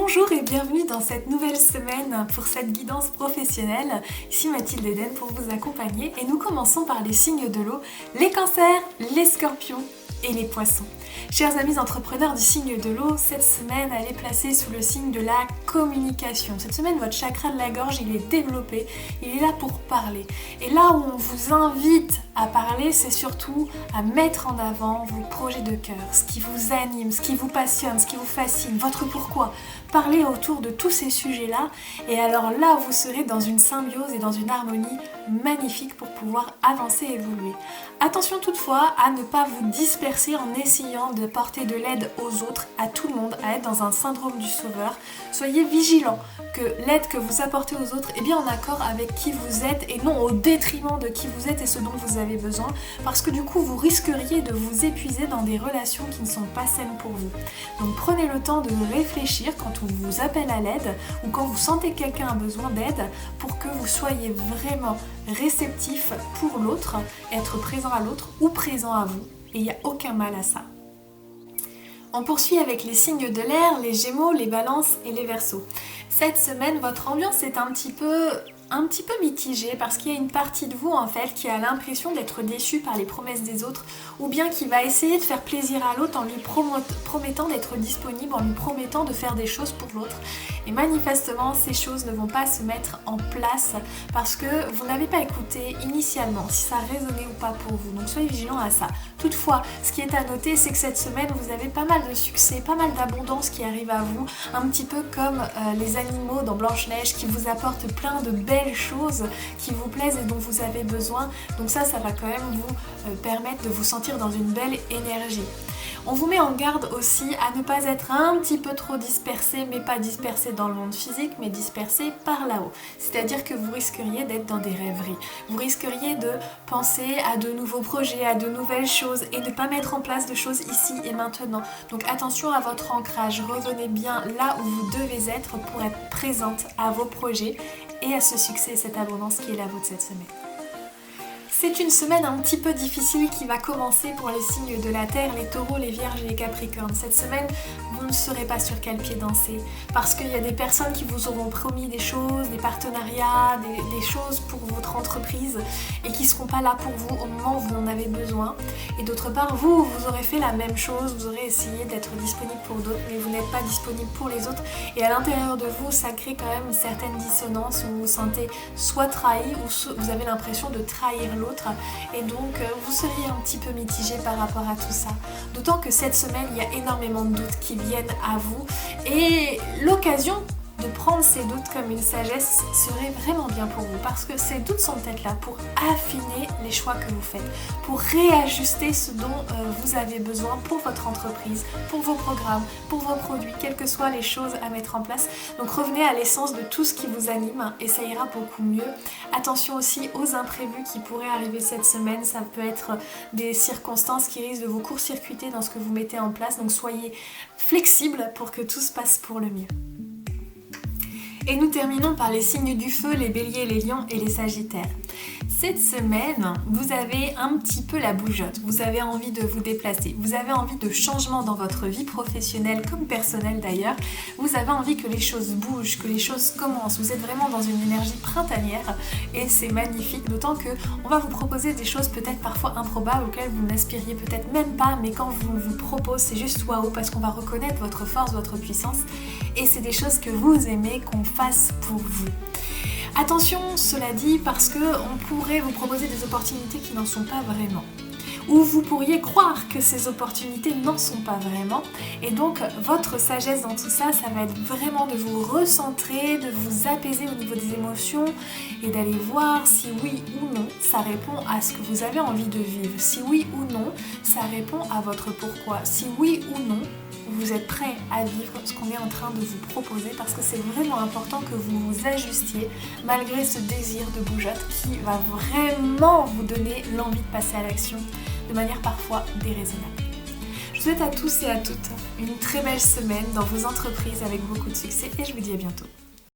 Bonjour et bienvenue dans cette nouvelle semaine pour cette guidance professionnelle. Ici Mathilde Eden pour vous accompagner et nous commençons par les signes de l'eau, les cancers, les scorpions et les poissons. Chers amis entrepreneurs du signe de l'eau, cette semaine elle est placée sous le signe de la communication. Cette semaine votre chakra de la gorge il est développé, il est là pour parler. Et là où on vous invite à parler, c'est surtout à mettre en avant vos projets de cœur, ce qui vous anime, ce qui vous passionne, ce qui vous fascine, votre pourquoi. Parlez autour de tous ces sujets-là et alors là vous serez dans une symbiose et dans une harmonie magnifique pour pouvoir avancer et évoluer. Attention toutefois à ne pas vous disperser en essayant de porter de l'aide aux autres, à tout le monde, à être dans un syndrome du sauveur. Soyez vigilants que l'aide que vous apportez aux autres est bien en accord avec qui vous êtes et non au détriment de qui vous êtes et ce dont vous avez besoin, parce que du coup vous risqueriez de vous épuiser dans des relations qui ne sont pas saines pour vous. Donc prenez le temps de réfléchir quand on vous appelle à l'aide ou quand vous sentez que quelqu'un a besoin d'aide pour que vous soyez vraiment réceptif pour l'autre, être présent à l'autre ou présent à vous. Et il n'y a aucun mal à ça. On poursuit avec les signes de l'air, les gémeaux, les balances et les verseaux. Cette semaine, votre ambiance est un petit peu mitigée parce qu'il y a une partie de vous en fait qui a l'impression d'être déçue par les promesses des autres ou bien qui va essayer de faire plaisir à l'autre en lui promettant d'être disponible, en lui promettant de faire des choses pour l'autre. Et manifestement, ces choses ne vont pas se mettre en place parce que vous n'avez pas écouté initialement si ça résonnait ou pas pour vous. Donc soyez vigilants à ça. Toutefois, ce qui est à noter, c'est que cette semaine, vous avez pas mal de succès, pas mal d'abondance qui arrive à vous, un petit peu comme les animaux dans Blanche-Neige qui vous apportent plein de belles choses qui vous plaisent et dont vous avez besoin. Donc ça va quand même vous permettre de vous sentir dans une belle énergie. On vous met en garde aussi à ne pas être un petit peu trop dispersé, mais pas dispersé dans le monde physique, mais dispersé par là-haut. C'est-à-dire que vous risqueriez d'être dans des rêveries. Vous risqueriez de penser à de nouveaux projets, à de nouvelles choses et ne pas mettre en place de choses ici et maintenant. Donc attention à votre ancrage, revenez bien là où vous devez être pour être présente à vos projets et à ce succès et cette abondance qui est la vôtre cette semaine. C'est une semaine un petit peu difficile qui va commencer pour les signes de la Terre, les taureaux, les vierges et les capricornes. Cette semaine, vous ne saurez pas sur quel pied danser parce qu'il y a des personnes qui vous auront promis des choses, des partenariats, des choses pour votre entreprise et qui ne seront pas là pour vous au moment où vous en avez besoin. Et d'autre part, vous aurez fait la même chose, vous aurez essayé d'être disponible pour d'autres, mais vous n'êtes pas disponible pour les autres. Et à l'intérieur de vous, ça crée quand même une certaine dissonance où vous vous sentez soit trahi ou vous avez l'impression de trahir l'autre. Et donc vous seriez un petit peu mitigé par rapport à tout ça. D'autant que cette semaine, il y a énormément de doutes qui viennent à vous et l'occasion de prendre ces doutes comme une sagesse serait vraiment bien pour vous parce que ces doutes sont peut-être là pour affiner les choix que vous faites, pour réajuster ce dont vous avez besoin pour votre entreprise, pour vos programmes, pour vos produits, quelles que soient les choses à mettre en place. Donc revenez à l'essence de tout ce qui vous anime et ça ira beaucoup mieux. Attention aussi aux imprévus qui pourraient arriver cette semaine, ça peut être des circonstances qui risquent de vous court-circuiter dans ce que vous mettez en place, donc soyez flexibles pour que tout se passe pour le mieux. Et nous terminons par les signes du feu, les béliers, les lions et les sagittaires. Cette semaine, vous avez un petit peu la bougeotte, vous avez envie de vous déplacer, vous avez envie de changement dans votre vie professionnelle comme personnelle d'ailleurs, vous avez envie que les choses bougent, que les choses commencent, vous êtes vraiment dans une énergie printanière et c'est magnifique, d'autant qu'on va vous proposer des choses peut-être parfois improbables auxquelles vous n'aspiriez peut-être même pas, mais quand on vous propose c'est juste waouh parce qu'on va reconnaître votre force, votre puissance et c'est des choses que vous aimez qu'on fasse pour vous. Attention, cela dit, parce qu'on pourrait vous proposer des opportunités qui n'en sont pas vraiment. Ou vous pourriez croire que ces opportunités n'en sont pas vraiment. Et donc, votre sagesse dans tout ça, ça va être vraiment de vous recentrer, de vous apaiser au niveau des émotions et d'aller voir si oui ou non, ça répond à ce que vous avez envie de vivre. Si oui ou non, ça répond à votre pourquoi. Si oui ou non, vous êtes prêt à vivre ce qu'on est en train de vous proposer parce que c'est vraiment important que vous vous ajustiez malgré ce désir de bougeotte qui va vraiment vous donner l'envie de passer à l'action de manière parfois déraisonnable. Je vous souhaite à tous et à toutes une très belle semaine dans vos entreprises avec beaucoup de succès et je vous dis à bientôt.